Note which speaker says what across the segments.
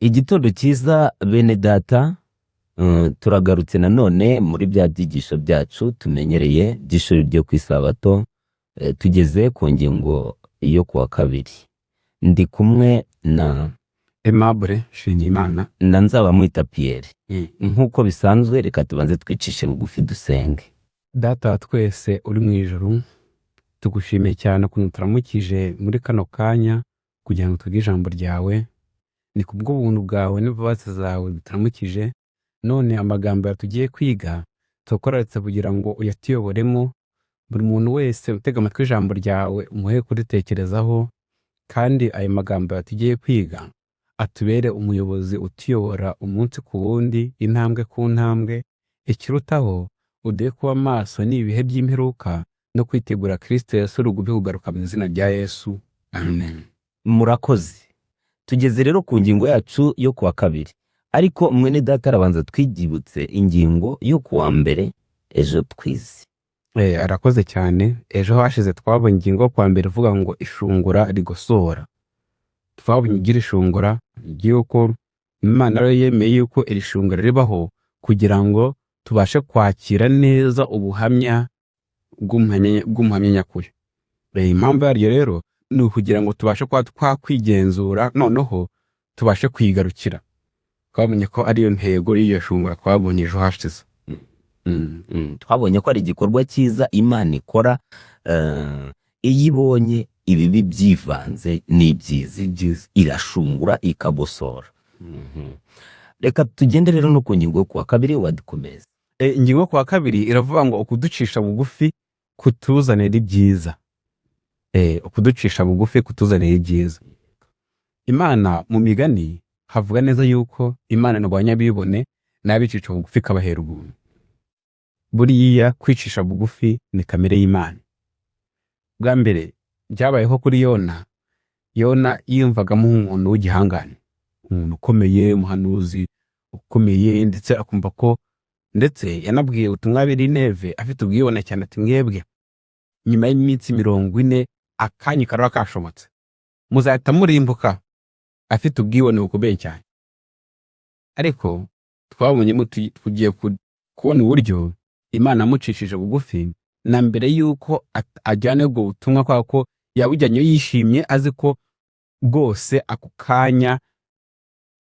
Speaker 1: Igitondo cyiza bene data, turagarutse nanone muri bya byigisho byacu tumenyereye by'ishuri ryo ku isabato. Tugeze ku ngingo yo kuwa kabiri, ndi kumwe na
Speaker 2: Aimable Nshimiyimana.
Speaker 1: Nzabamwita Pierre. Nk'uko bisanzwe reka tubanze twicishe bugufi dusenge.
Speaker 2: Data wa twese uri mu ijuru, tugushimiye cyane ukuntu turamukije muri kano kanya kugira ngo twige ijambo ryawe. Ni kubw'ubuntu bwawe n'imbabazi zawe bituramukije. None amagambo yatugiye kwiga tukoretse kugira ngo uyatuyoboremo. Buri muntu wese utega amatwi ijambo ryawe umuhe kuritekerezaho, kandi ayo magambo yatugiye kwiga atubere umuyobozi utuyobora umunsi ku wundi, intambwe ku ntambwe. Ikirutaho uduhe kuba maso n'ibihe by'imperuka no kwitegura Kristo Yesu rugubi kugaruka mu izina rya Yesu. Amen.
Speaker 1: Murakoze. Tugeze rero ku ngingo yacu yo kuwa kabiri, ariko mwene data arabanza twigibutse ingingo yo kuwa mbere ejo twize.
Speaker 2: Arakoze cyane. Ejo hashize twabonye ingingo kwa mbere ivuga ngo ishungura rigosora. Twabonye igira ishungura yuko Imana rero yemeye yuko iri shungura ribaho kugira ngo tubashe kwakira neza ubuhamya bw'umuhamya nyakuri. Impamvu yaryo rero ni ukugira ngo tubashe kuba twakwigenzura, noneho tubashe kwigarukira. Twabonye ko ariyo ntego y'iyo shungura twabonye ejo hashize.
Speaker 1: Twabonye ko ari igikorwa cyiza Imana ikora iyo ibonye ibibi byivanze n'ibyiza, irashungura ikagosora. Reka tugende rero no ku ngingo yo kuwa kabiri wadukomeza.
Speaker 2: Ingingo yo kuwa kabiri iravuga ngo ukuducisha bugufi kutuzanira ibyiza. Ukuducisha bugufi kutuzanira ibyiza. Imana mu migani havuga neza yuko Imana irwanya abibone n'abicisha bugufi ikabahera ubuntu. Buriya kwicisha bugufi ni kamere y'Imana. Bwa mbere byabayeho kuri Yona. Yona yiyumvagamo umuntu w'igihangane, umuntu ukomeye, umuhanuzi ukomeye, ndetse akumva ko, ndetse yanabwiye ubutumwa biri Nineve afite ubwibone cyane ati mwebwe nyuma y'iminsi 40 akanyi karaba kashomotse muzahita murimbuka. Afite ubwibone bukomeye cyane. Ariko twabonye tugiye kubona uburyo Imana amucishije bugufi, na mbere yuko ajyane ubwo butumwa, kwa ko yabujyanye yishimye azi ko bwose ako kanya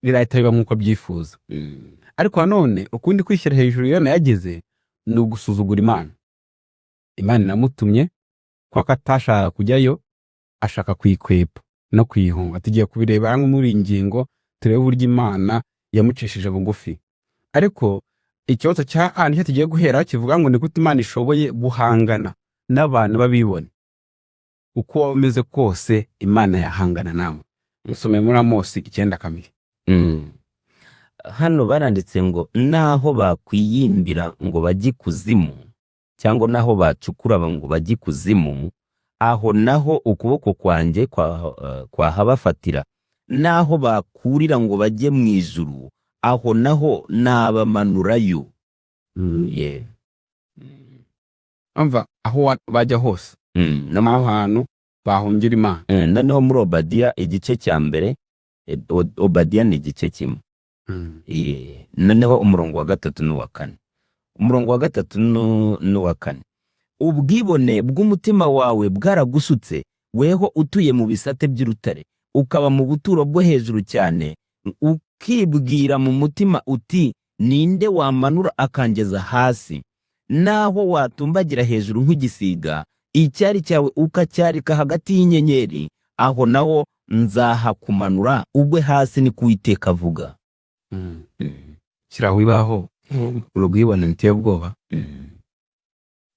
Speaker 2: birahita biba nk'uko byifuza. Ariko nanone ukundi kwishyira hejuru Yona yagize ni ugusuzugura Imana. Imana inamutumye kwa ko atashaka kujyayo, ashaka kwikwepa no kwihunga. Tugiye kubireba muri ingingo turebe uburyo Imana yamucishije bugufi. Ariko ikibazo cya nicyo tugiye guhera kivuga ngo ni gute Imana ishoboye guhangana n'abantu babibone. Uko waba umeze kose Imana yahangana nawe. Musome muri Amosi 9:2.
Speaker 1: Hano baranditse ngo naho bakwiyimbira ngo bajye kuzimu, cyangwa naho bacukura ngo bajye kuzimu, aho naho ukuboko kwanjye kwahabafatira. Naho bakurira ngo bajye mu ijuru, aho naho nabamanurayo.
Speaker 2: Amva aho bajya hose n'aho hantu bahungira Imana.
Speaker 1: Noneho muri Obadiya igice cya mbere, Obadiya ni igice kimwe. Noneho umurongo wa 3 n'uwa 4. Umurongo wa 3 n'uwa 4. Ubwibone bw'umutima wawe bwaragusutse, weho utuye mu bisate by'urutare, ukaba mu buturo bwo hejuru cyane, ukibwira mu mutima uti ninde wamanura akangeza hasi. Naho watumbagira hejuru nk'igisiga, icyari cyawe ukacyarika hagati y'inyenyeri, aho naho nzahakumanura ugwe hasi, ni Uwiteka avuga.
Speaker 2: Kiraho ibaho urubwibone nteye ubwoba.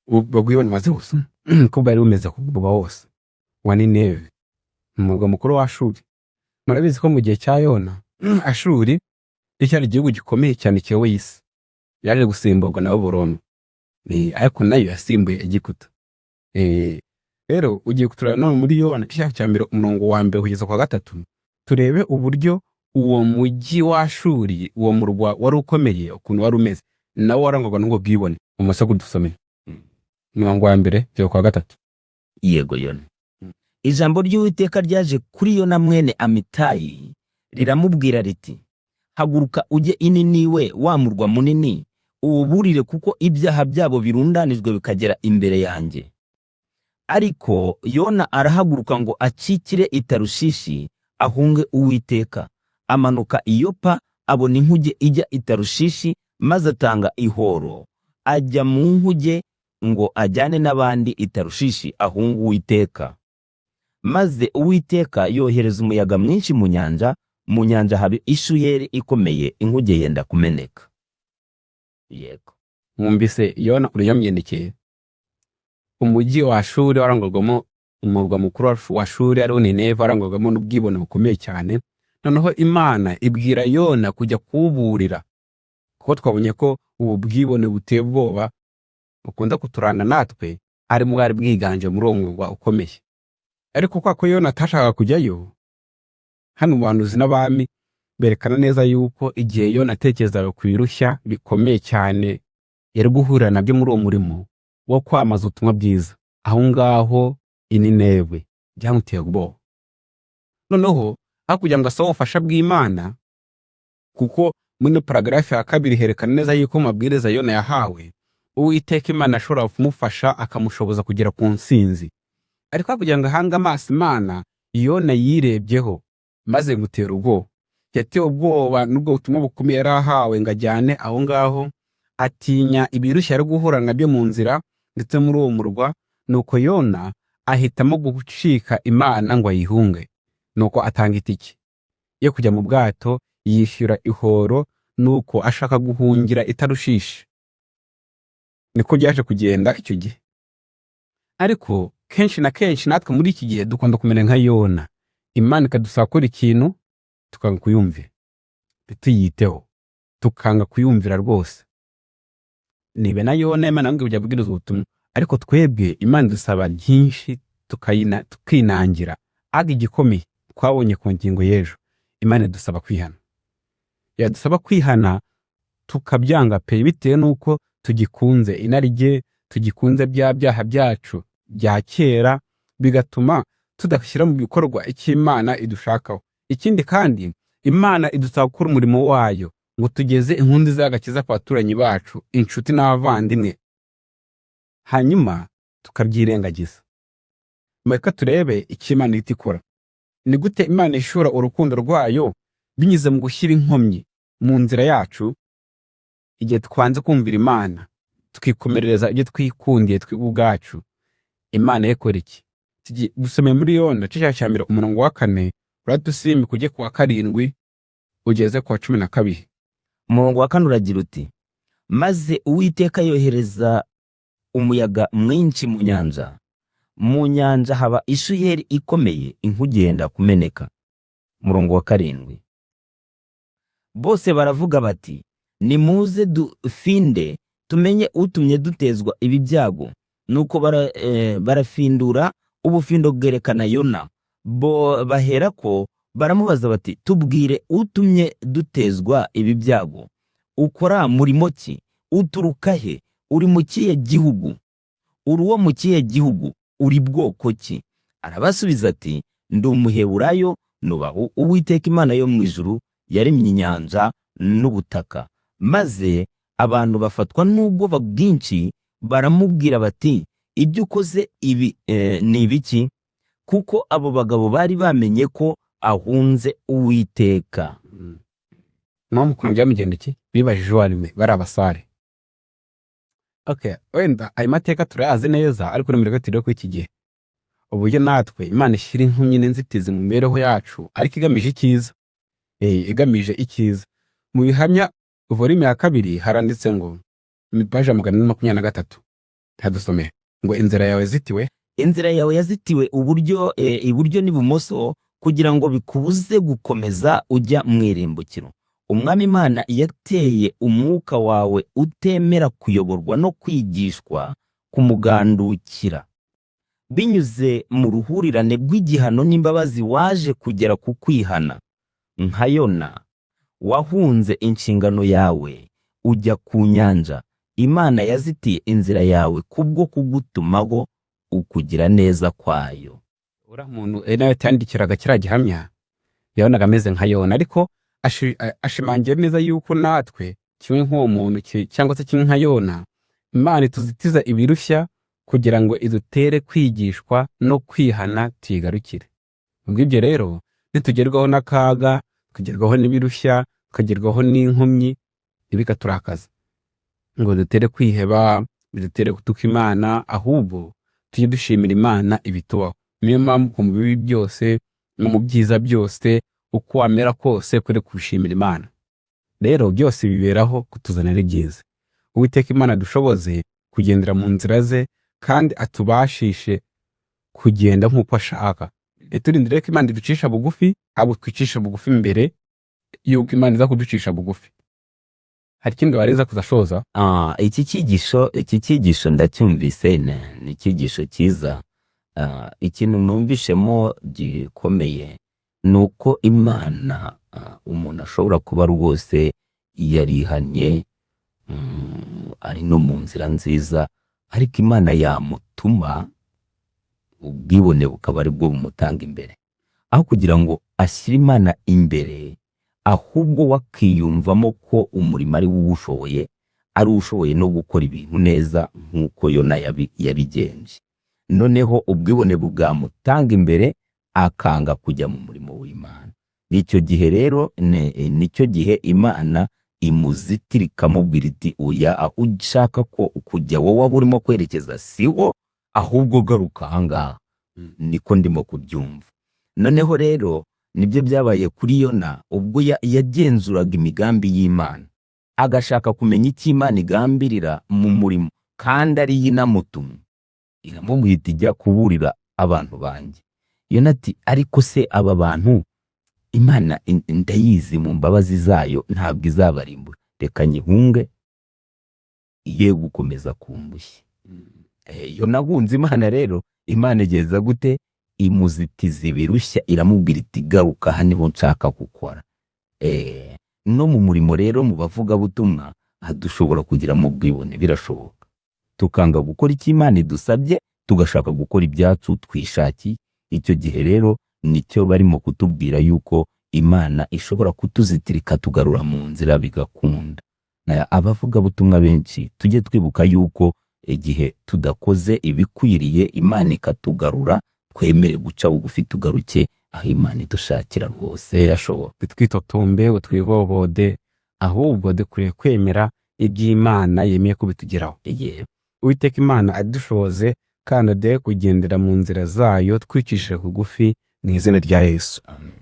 Speaker 2: Ubwo bwibone maze gusa ko bari bumeze kububa hose wa Nineve, umurwa mukuru wa Ashuri. Murabizi ko mu gihe cya Yona Ashuri icyari igihugu gikomeye cyane cyewe y'isi, yaje gusimburwa na Babuloni, ariko nayo yasimbuye Egiputa. Rero ugiye kuturana no muri Yona icyaka cya mbere umurongo wa mbere kugeza kwa 3, turebe uburyo uwo mujyi wa Ashuri, uwo murwa wari ukomeye ukuntu wari umeze, nawo warangwaga n'ubwo bwibone. Umusago dusomeye umurongo wa mbere cyo kwa 3.
Speaker 1: Yego Yona. Ijambo ry'Uwiteka ryaje kuri Yona mwene Amitayi riramubwira riti, haguruka ujye ininiwe wa murwa munini uwuburire, kuko ibyaha byabo birundanijwe bikagera imbere yanjye. Ariko Yona arahaguruka ngo acikire i Tarushishi ahunge Uwiteka. Amanuka i Yopa, abona inkuge ijya i Tarushishi, maze atanga ihoro ajya mu nkuge ngo ajyane n'abandi i Tarushishi ahunga Uwiteka. Maze Uwiteka yohereza umuyaga mwinshi mu nyanja haba ishuyeri ikomeye, inkuge yenda kumeneka. Yego.
Speaker 2: Mwumvise Yona uriyamyendekeye. Umujyi wa Ashuri warangwagamo, umurwa mukuru wa Ashuri ari Nineve, warangwagamo n'ubwibone bukomeye cyane. Noneho Imana ibwira Yona kujya kuburira, kuko twabonye ko ubu bwibone buteye ubwoba bukunda kuturana natwe ari bwari bwiganje muri uwo murwa ukomeye. Ariko kwa Yona atashaka kujyayo, hano ubuhanuzi n'abami berekana neza yuko igihe Yona atekerezaga kwirushya bikomeye cyane yari guhurira nabyo muri uwo murimo wo kwamaza ubutumwa bwiza, aho ngaho i Nineve byamuteye ubwoba. Noneho kugira ngo asabe ubufasha bw'Imana, kuko muri paragrafi ya 2 herekana neza yuko mabwiriza Yona yahawe, Uwiteka Imana ashobora kumufasha akamushoboza kugera ku nsinzi. Ariko kugira ngo ahange amaso Imana, Yona yirebyeho maze gutera ubwoba. Yatewe ubwoba n'ubwo butumwa bukomeye yari ahawe ngo ajyane aho ngaho, atinya ibirushya ari guhura nabyo mu nzira ndetse muri uwo murwa. Nuko Yona ahitamo gucika Imana ngo ayihunge. Nuko atanga itike yo kujya mu bwato, yishyura ihoro, nuko ashaka guhungira i Tarushishi. Niko byaje kugenda icyo gihe. Ariko kenshi na kenshi natwe muri iki gihe dukunda kumera nka Yona. Imana ikadusaba gukora ikintu tukanga kuyumvira, bituyiteho tukanga kuyumvira rwose. Nibe na Yona Imana ngo ujya bwiriza ubutumwa, ariko twebwe Imana dusaba byinshi tukinangira. Aga igikomeye twabonye ku ngingo y'ejo, Imana dusaba kwihana. Yadusaba kwihana tukabyanga pe, bitewe nuko tugikunze inarijye, tugikunze bya byaha byacu bya kera, bigatuma tudashyira mu bikorwa icyo Imana idushakaho. Ikindi kandi Imana idusaba gukora umurimo wayo ngo tugeze inkundi z'agakiza ku baturanyi bacu, inshuti n'abavandimwe, hanyuma tukabyirengagiza. Mureka turebe icyo Imana itikora. Ni gute Imana ishura urukundo rwayo binyuze mu gushyira inkomyi mu nzira yacu igihe twanze kumvira Imana, tukikomerereza ibyo twikundiye twe ubwacu. Imana yakora iki? Dusomeye muri Yona cya 1 umurongo wa 4, uradusimbi kujye ku wa 7 ugeze ku wa 12.
Speaker 1: Umurongo wa 4 uragira uti: maze Uwiteka yohereza umuyaga mwinshi mu nyanja haba ishuyeri ikomeye, inkuge yenda kumeneka. Umurongo wa 7, bose baravuga bati nimuze dufinde tumenye utumye dutezwa ibi byago. Nuko barafindura ubufindo bwerekana Yona. Bo bahera ko baramubaza bati tubwire utumye dutezwa ibi byago, ukora murimo ki, uturuka he, uri mu kihe gihugu, uri uwo mu kihe gihugu, uri bwoko ki? Arabasubiza ati ndi umuheburayo, nubaho Uwiteka Imana yo mu ijuru yaremye inyanja n'ubutaka. Maze abantu bafatwa n'ubwoba bwinshi, baramubwira bati ibyo ukoze ibi ni ibiki? Kuko abo bagabo bari bamenye ko ahunze Uwiteka.
Speaker 2: Mwamukuntu byamigendeki bibajije warime bari abasare. Wenda ayo mateka turayazi neza, ariko n'umurego turiho ku iki gihe. Uburyo natwe Imana ishyira inkomyi n'inzitizi mu mibereho yacu, ariko igamije icyiza. Igamije icyiza. Mu bihamya volume ya 2 haranditse ngo paje 123 hadusomeye ngo inzira yawe yazitiwe iburyo n'ibumoso, kugira ngo bikubuze gukomeza ujya mu irimbukiro. Umwami Imana yateye umwuka wawe utemera kuyoborwa no kwigishwa kumugandukira. Binyuze mu ruhurirane rw'igihano n'imbabazi waje kugera ku kwihana. Nka Yona wahunze inshingano yawe ujya ku nyanja. Imana yazitiye inzira yawe kubwo kugutumaho ukugira neza kwayo. Ura muntu nawe tandikiraga kira gihamya yabonaga ameze nka Yona, ariko ashimangira neza yuko natwe kimwe nk'uwo muntu cyangwa se kimwe nka Yona, Imana ituzitiza ibirushya kugira ngo idutere kwigishwa no kwihana tuyigarukire. Ubwo ibyo rero nitugerwaho n'akaga, tugerwaho n'ibirushya, tukagerwaho n'inkomyi, bikaturakaza ngo dutere kwiheba, bidutere gutuka Imana, ahubwo tujye dushimira Imana ibitubaho. Niyo mpamvu mu bibi byose no mu byiza byose uko wamera kose kuri kubishimira Imana. Rero byose biberaho kutuzanira ibyiza. Uwiteka Imana dushoboze kugendera mu nzira ze kandi atubashishe kugenda nk'uko ashaka. Turindire ko Imana iducisha bugufi, abo twicisha bugufi mbere yuko Imana iza kuducisha bugufi. Hari ikindi wareza kuzashoza?
Speaker 1: Iki cyigisho ndacyumvise, ni icyigisho cyiza. Ikintu numvishemo gikomeye ni uko Imana umuntu ashobora kuba rwose yarihanye, ari no mu nzira nziza, ariko Imana yamutuma ubwibone bukaba ari bwo bumutanga imbere. Aho kugira ngo ashyire Imana imbere, ahubwo wakiyumvamo ko umurimo ari uwushoboye, ari ushoboye no gukora ibintu neza nk'uko Yona yabigenje. Noneho ubwibone bwamutanga imbere, akanga kujya mu murimo w'Imana. Nicyo gihe rero nicyo gihe Imana imuzitira ikamubwira iti oya, aho ushaka ko kujya wowe waba urimo kwerekeza siho, ahubwo garuka ahangaha. Niko ndimo kubyumva. Noneho rero nibyo byabaye kuri Yona ubwo yagenzuraga imigambi y'Imana, agashaka kumenya icyo Imana igambirira mu murimo, kandi ari yinamutumye. Iramubwira iti jya kuburira abantu banjye. Yona ati ariko se aba bantu Imana ndayizi mu mbabazi zayo ntabwo izabarimbura, reka nyihunge ye gukomeza kumbushya. Yona ahunze Imana rero, Imana igeza gute? Imuzitiza ibirushya, iramubwira iti garuka hano niho nshaka gukora. No mu murimo rero, mu bavugabutumwa dushobora kugira mu bwibone, birashoboka tukanga gukora icyo Imana idusabye, tugashaka gukora ibyacu twishakiye. Icyo gihe rero nicyo barimo kutubwira yuko Imana ishobora kutuzitira ikatugarura mu nzira bigakunda. Abavugabutumwa benshi tujye twibuka yuko igihe tudakoze ibikwiriye, Imana ikatugarura, twemere guca bugufi tugaruke aho Imana idushakira rwose yashoboka.
Speaker 2: Twitotombe ngo twibobode, ahubwo dukwiye kwemera iby'Imana yemeye kubitugeraho. Uwiteka Imana adushoboze kandi ade kugendera mu nzira zayo twicishije bugufi mu izina rya Yesu.
Speaker 1: Amen.